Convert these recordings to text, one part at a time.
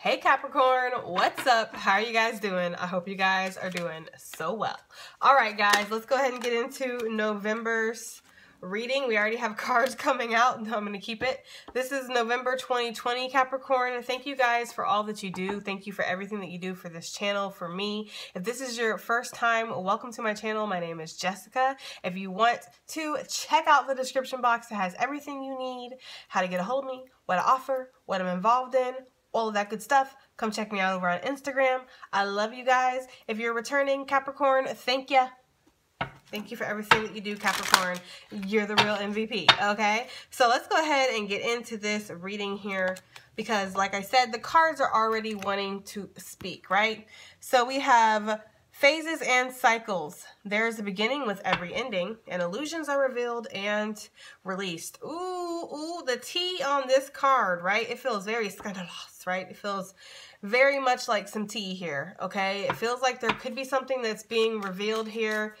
Hey Capricorn, what's up? How are you guys doing? I hope you guys are doing so well. All right, guys, let's go ahead and get into November's reading. We already have cards coming out, and I'm going to keep it. This is November 2020, Capricorn. Thank you guys for all that you do. Thank you for everything that you do for this channel, for me. If this is your first time, welcome to my channel. My name is Jessica. If you want to check out the description box, it has everything you need, how to get a hold of me, what I offer, what I'm involved in, all of that good stuff. Come check me out over on Instagram. I love you guys. If you're returning Capricorn, thank you. Thank you for everything that you do, Capricorn. You're the real MVP, okay? So let's go ahead and get into this reading here because, like I said, the cards are already wanting to speak, right? So we have phases and cycles. There's a beginning with every ending, and illusions are revealed and released. Ooh, the tea on this card, right? It feels very scandalous, right? It feels very much like some tea here, okay? It feels like there could be something that's being revealed here.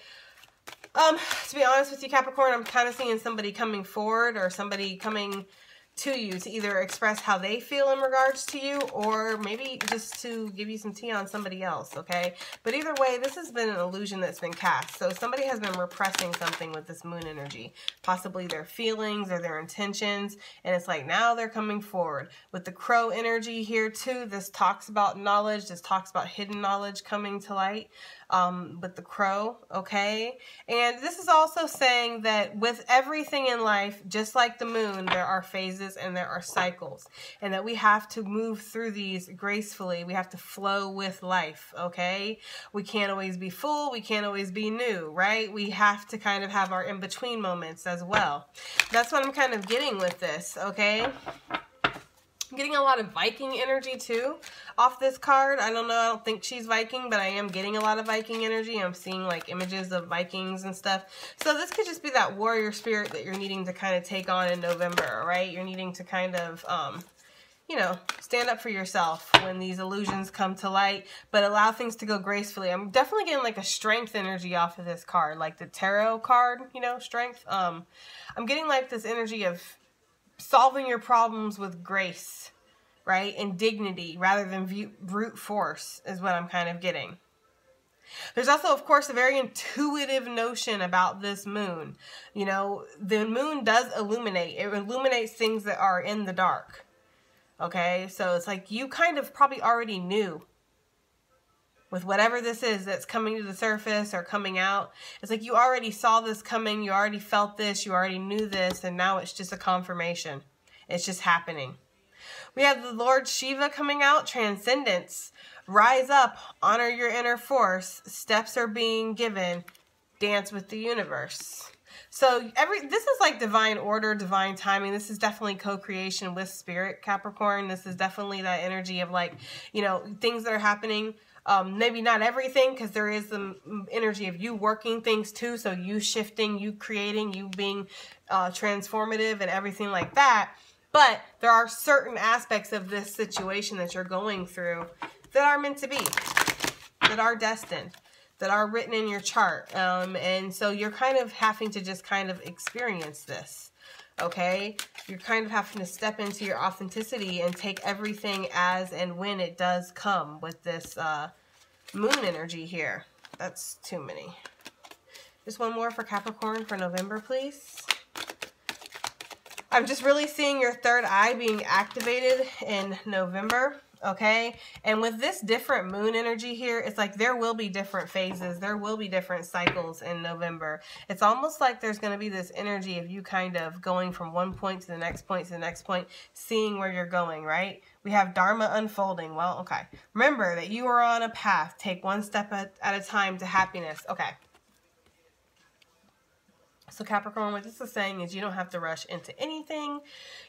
To be honest with you, Capricorn, I'm kind of seeing somebody coming forward or somebody coming to you to either express how they feel in regards to you or maybe just to give you some tea on somebody else, okay? But either way, this has been an illusion that's been cast. So somebody has been repressing something with this moon energy, possibly their feelings or their intentions, and it's like now they're coming forward. With the crow energy here too, this talks about knowledge, this talks about hidden knowledge coming to light. With the crow, okay? And this is also saying that with everything in life, just like the moon, there are phases and there are cycles, and that we have to move through these gracefully. We have to flow with life, okay? We can't always be full, we can't always be new, right? We have to kind of have our in-between moments as well. That's what I'm kind of getting with this, okay? I'm getting a lot of Viking energy too off this card. I don't know, I don't think she's Viking, but I am getting a lot of Viking energy. I'm seeing like images of Vikings and stuff. So this could just be that warrior spirit that you're needing to kind of take on in November, right? You're needing to kind of, you know, stand up for yourself when these illusions come to light, but allow things to go gracefully. I'm definitely getting like a strength energy off of this card, like the tarot card, you know, strength. I'm getting like this energy of solving your problems with grace, right? And dignity rather than brute force is what I'm kind of getting. There's also, of course, a very intuitive notion about this moon. You know, the moon does illuminate. It illuminates things that are in the dark. Okay? So it's like you kind of probably already knew with whatever this is that's coming to the surface or coming out. It's like you already saw this coming, you already felt this, you already knew this, and now it's just a confirmation. It's just happening. We have the Lord Shiva coming out, transcendence. Rise up, honor your inner force, steps are being given, dance with the universe. So this is like divine order, divine timing. This is definitely co-creation with spirit, Capricorn. This is definitely that energy of like, you know, things that are happening. Maybe not everything, because there is the energy of you working things too. So you shifting, you creating, you being transformative and everything like that. But there are certain aspects of this situation that you're going through that are meant to be, that are destined, that are written in your chart. And so you're kind of having to just kind of experience this. Okay, you're kind of having to step into your authenticity and take everything as and when it does come with this moon energy here. That's too many. Just one more for Capricorn for November, please. I'm just really seeing your third eye being activated in November. Okay, and with this different moon energy here, it's like there will be different phases, there will be different cycles in November. It's almost like there's going to be this energy of you kind of going from one point to the next point to the next point, seeing where you're going, right? We have Dharma unfolding. Well, okay, remember that you are on a path. Take one step at a time to happiness. Okay. So Capricorn, what this is saying is you don't have to rush into anything.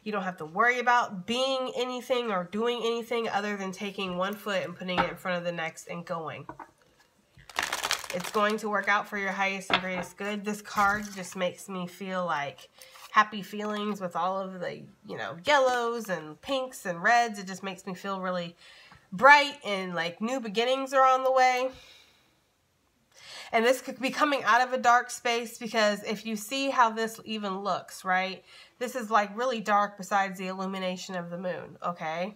You don't have to worry about being anything or doing anything other than taking one foot and putting it in front of the next and going. It's going to work out for your highest and greatest good. This card just makes me feel like happy feelings with all of the, you know, yellows and pinks and reds. It just makes me feel really bright and like new beginnings are on the way. And this could be coming out of a dark space because if you see how this even looks, right? This is like really dark besides the illumination of the moon, okay?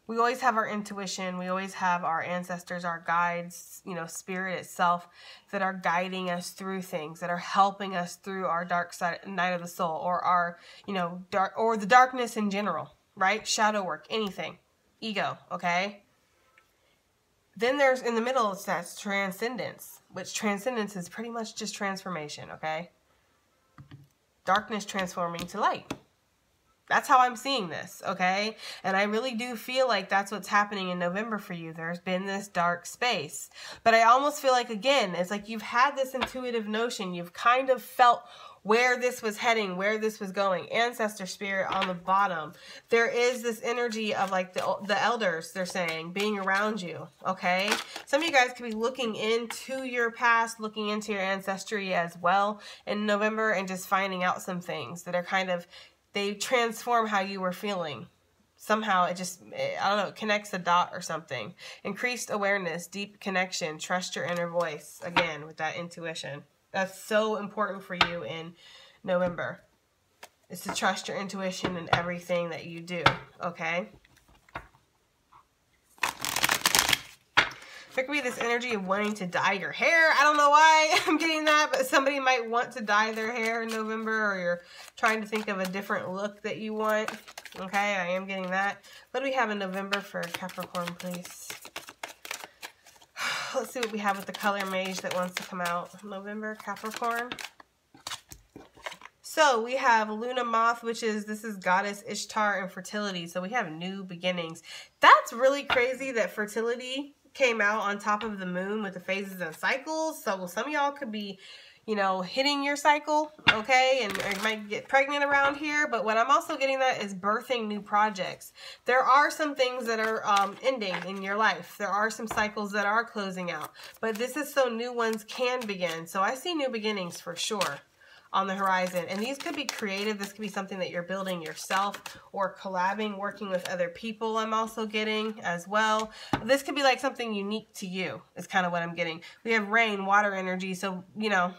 we always have our intuition. We always have our ancestors, our guides, you know, spirit itself that are guiding us through things, that are helping us through our dark side, night of the soul, or our, you know, dark, or the darkness in general, right? Shadow work, anything, ego, okay? Then there's, in the middle, it's that transcendence, which transcendence is pretty much just transformation, okay? Darkness transforming to light. That's how I'm seeing this, okay? And I really do feel like that's what's happening in November for you. There's been this dark space. But I almost feel like, again, it's like you've had this intuitive notion. You've kind of felt where this was heading, where this was going. Ancestor spirit on the bottom. There is this energy of like the elders, they're saying, being around you, okay? Some of you guys could be looking into your past, looking into your ancestry as well in November and just finding out some things that are kind of, they transform how you were feeling. Somehow it just, I don't know, it connects the dot or something. Increased awareness, deep connection, trust your inner voice. Again, with that intuition. That's so important for you in November. Is to trust your intuition in everything that you do, okay? There could be this energy of wanting to dye your hair. I don't know why I'm getting that, but somebody might want to dye their hair in November, or you're trying to think of a different look that you want. Okay, I am getting that. What do we have in November for Capricorn, please? Let's see what we have with the color mage that wants to come out. November, Capricorn. So we have Luna Moth, which is, this is Goddess Ishtar and fertility. So we have new beginnings. That's really crazy that fertility came out on top of the moon with the phases and cycles. So some of y'all could be, you know, hitting your cycle, okay, and or you might get pregnant around here. But what I'm also getting that is birthing new projects. There are some things that are ending in your life. There are some cycles that are closing out, but this is so new ones can begin. So I see new beginnings for sure on the horizon. And these could be creative. This could be something that you're building yourself or collabing, working with other people. I'm also getting as well. This could be like something unique to you is kind of what I'm getting. We have rain, water energy. So, you know,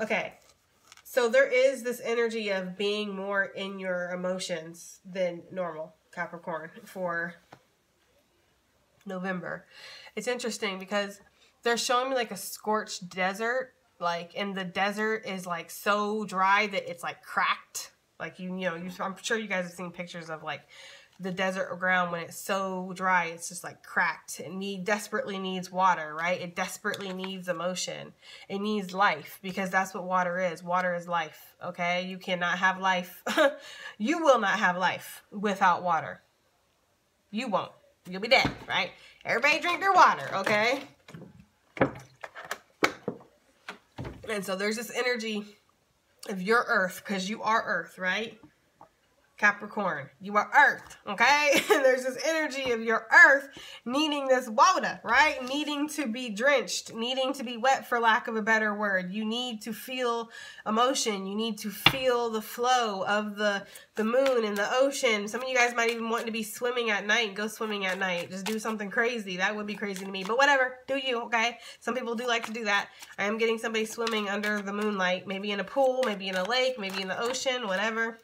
okay. So there is this energy of being more in your emotions than normal, Capricorn, for November. It's interesting because they're showing me like a scorched desert. Like, and the desert is like so dry that it's like cracked. Like, you know, I'm sure you guys have seen pictures of like the desert ground when it's so dry, it's just like cracked. It desperately needs water, right? It desperately needs emotion. It needs life, because that's what water is. Water is life, okay? You cannot have life. You will not have life without water. You won't. You'll be dead, right? Everybody drink their water, okay? And so there's this energy of your earth, because you are earth, right? Capricorn, you are earth, okay? And there's this energy of your earth needing this water, right? Needing to be drenched, needing to be wet, for lack of a better word. You need to feel emotion. You need to feel the flow of the moon and the ocean. Some of you guys might even want to be swimming at night. Go swimming at night. Just do something crazy. That would be crazy to me. But whatever. Do you, okay? Some people do like to do that. I am getting somebody swimming under the moonlight. Maybe in a pool, maybe in a lake, maybe in the ocean, whatever.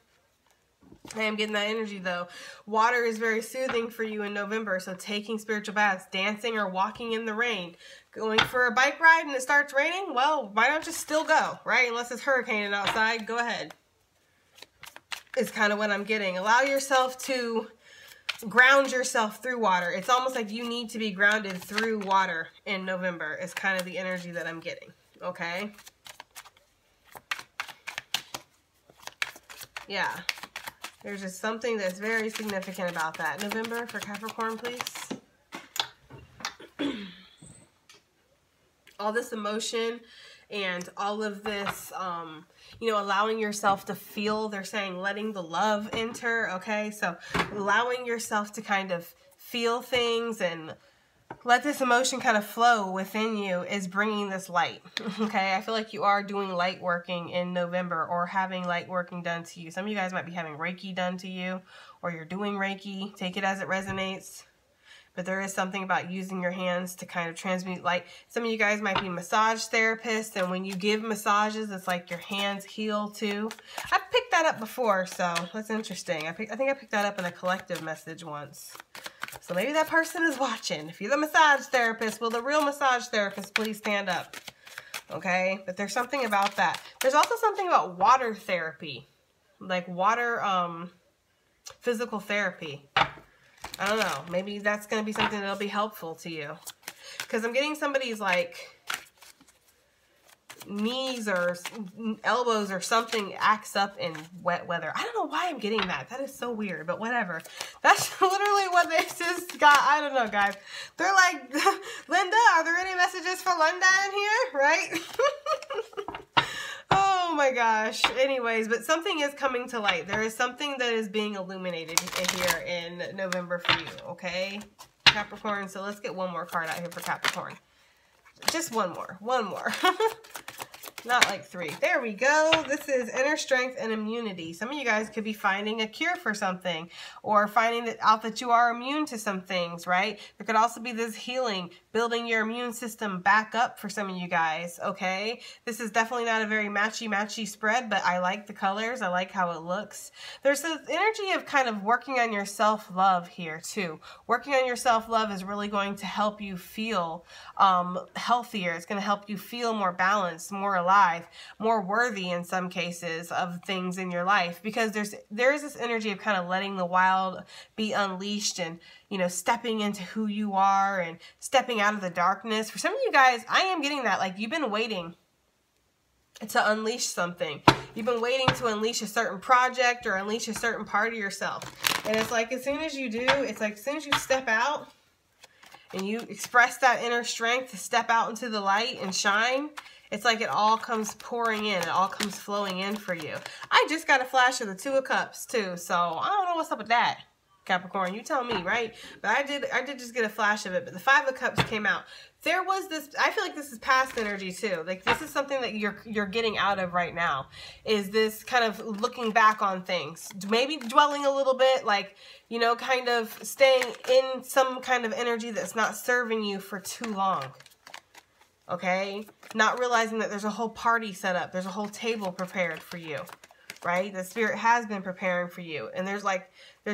I am getting that energy though. Water is very soothing for you in November. So taking spiritual baths, dancing or walking in the rain, going for a bike ride and it starts raining. Well, why not just still go, right? Unless it's hurricaning outside, go ahead. Is kind of what I'm getting. Allow yourself to ground yourself through water. It's almost like you need to be grounded through water in November is kind of the energy that I'm getting. Okay. Yeah. There's just something that's very significant about that. November for Capricorn, please. All this emotion and all of this, you know, allowing yourself to feel, they're saying letting the love enter, okay? So allowing yourself to kind of feel things and let this emotion kind of flow within you is bringing this light, okay? I feel like you are doing light working in November or having light working done to you. Some of you guys might be having Reiki done to you, or you're doing Reiki. Take it as it resonates. but there is something about using your hands to kind of transmute light. Some of you guys might be massage therapists, and when you give massages, it's like your hands heal too. I've picked that up before, so that's interesting. I think I picked that up in a collective message once. So maybe that person is watching. If you're the massage therapist, will the real massage therapist please stand up? Okay, but there's something about that. There's also something about water therapy, like water, physical therapy. I don't know. Maybe that's going to be something that'll be helpful to you. Because I'm getting somebody's like knees or elbows or something acts up in wet weather. I don't know why I'm getting that. That is so weird, but whatever. That's literally what this just got. I don't know, guys. They're like, Linda, are there any messages for Linda in here? Right? Oh my gosh. Anyways, but something is coming to light. There is something that is being illuminated here in November for you, okay? Capricorn. So let's get one more card out here for Capricorn. Just one more. One more. Not like 3. There we go. This is inner strength and immunity. Some of you guys could be finding a cure for something, or finding out that you are immune to some things, right? There could also be this healing, building your immune system back up for some of you guys, okay? This is definitely not a very matchy spread, but I like the colors. I like how it looks. There's this energy of kind of working on your self-love here too. Working on your self-love is really going to help you feel healthier. It's going to help you feel more balanced, more alive, more worthy in some cases of things in your life, because there is this energy of kind of letting the wild be unleashed, and you know, stepping into who you are and stepping out of the darkness. For some of you guys, I am getting that, like, you've been waiting to unleash something. You've been waiting to unleash a certain project or unleash a certain part of yourself, and it's like as soon as you do, it's like as soon as you step out and you express that inner strength to step out into the light and shine, it's like it all comes pouring in. It all comes flowing in for you. I just got a flash of the 2 of Cups too, so I don't know what's up with that, Capricorn. You tell me, right? But I did just get a flash of it. But the 5 of Cups came out. There was this, I feel like this is past energy too. Like this is something that you're getting out of right now. Is this kind of looking back on things. Maybe dwelling a little bit, like, you know, kind of staying in some kind of energy that's not serving you for too long. Okay? Not realizing that there's a whole party set up. There's a whole table prepared for you. Right? The Spirit has been preparing for you. And there's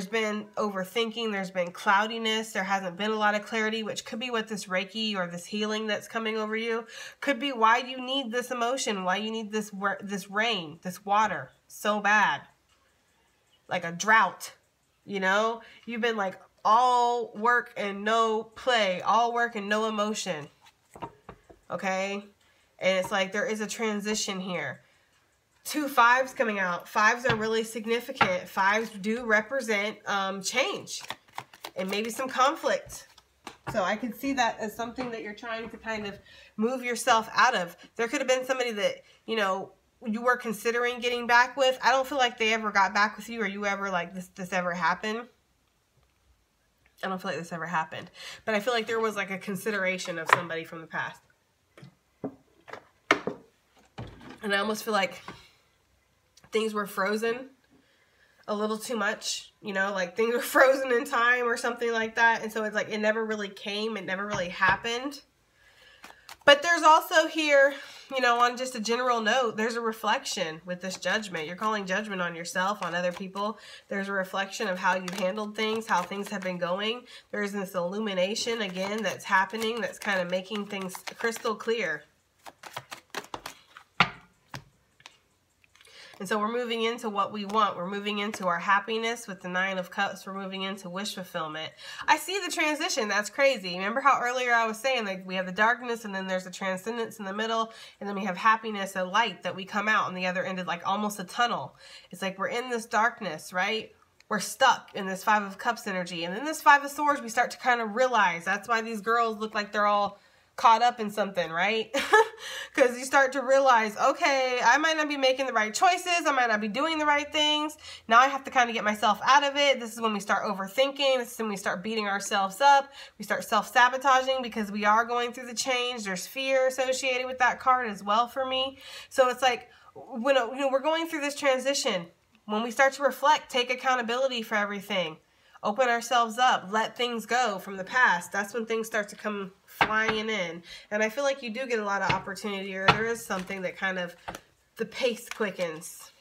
been overthinking. There's been cloudiness. There hasn't been a lot of clarity, which could be what this Reiki or this healing that's coming over you. Could be why you need this emotion. Why you need this rain, this water so bad. Like a drought. You know? You've been like all work and no play. All work and no emotion. Okay? And it's like there is a transition here. 2 5s coming out. 5s are really significant. 5s do represent change and maybe some conflict. So I can see that as something that you're trying to kind of move yourself out of. There could have been somebody that, you know, you were considering getting back with. I don't feel like they ever got back with you, or you ever like this ever happened. I don't feel like this ever happened. But I feel like there was like a consideration of somebody from the past. And I almost feel like things were frozen a little too much, you know, like things were frozen in time or something like that. And so it's like it never really came, it never really happened. But there's also here, you know, on just a general note, there's a reflection with this judgment. You're calling judgment on yourself, on other people. There's a reflection of how you handled things, how things have been going. There's this illumination, again, that's happening, that's kind of making things crystal clear. And so we're moving into what we want. We're moving into our happiness with the 9 of Cups. We're moving into wish fulfillment. I see the transition. That's crazy. Remember how earlier I was saying, like, we have the darkness, and then there's the transcendence in the middle, and then we have happiness and light that we come out on the other end of, like, almost a tunnel. It's like we're in this darkness, right? We're stuck in this 5 of Cups energy. And then this 5 of Swords, we start to kind of realize. That's why these girls look like they're all caught up in something, right? Because you start to realize, okay, I might not be making the right choices. I might not be doing the right things. Now I have to kind of get myself out of it. This is when we start overthinking. This is when we start beating ourselves up. We start self-sabotaging because we are going through the change. There's fear associated with that card as well for me. So it's like, when we're going through this transition, when we start to reflect, take accountability for everything. Open ourselves up. Let things go from the past. That's when things start to come flying in. And I feel like you do get a lot of opportunity, or there is something that kind of, the pace quickens.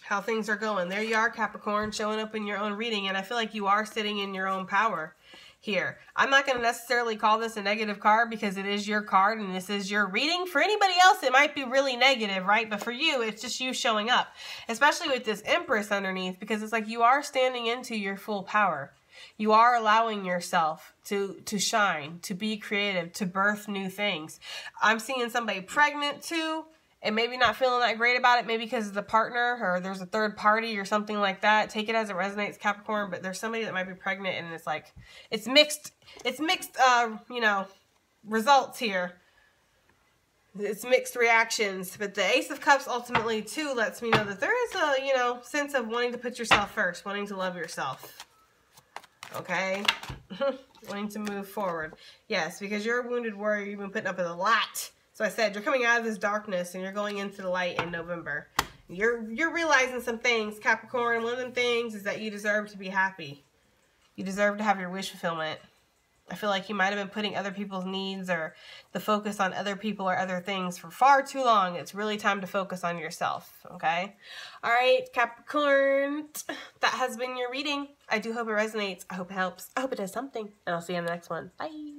How things are going. There you are, Capricorn, showing up in your own reading. And I feel like you are sitting in your own power here. I'm not going to necessarily call this a negative card because it is your card and this is your reading. For anybody else, it might be really negative, right? But for you, it's just you showing up, especially with this Empress underneath, because it's like you are standing into your full power. You are allowing yourself to shine, to be creative, to birth new things. I'm seeing somebody pregnant too, and maybe not feeling that great about it, maybe because of the partner or there's a third party or something like that. Take it as it resonates, Capricorn, but there's somebody that might be pregnant and it's like, it's mixed, you know, results here. It's mixed reactions, but the Ace of Cups ultimately too lets me know that there is a, you know, sense of wanting to put yourself first, wanting to love yourself. Okay? Wanting to move forward. Yes, because you're a wounded warrior, you've been putting up with a lot. So I said, you're coming out of this darkness and you're going into the light in November. You're realizing some things, Capricorn. One of them things is that you deserve to be happy. You deserve to have your wish fulfillment. I feel like you might have been putting other people's needs or the focus on other people or other things for far too long. It's really time to focus on yourself, okay? All right, Capricorn, that has been your reading. I do hope it resonates. I hope it helps. I hope it does something. And I'll see you in the next one. Bye.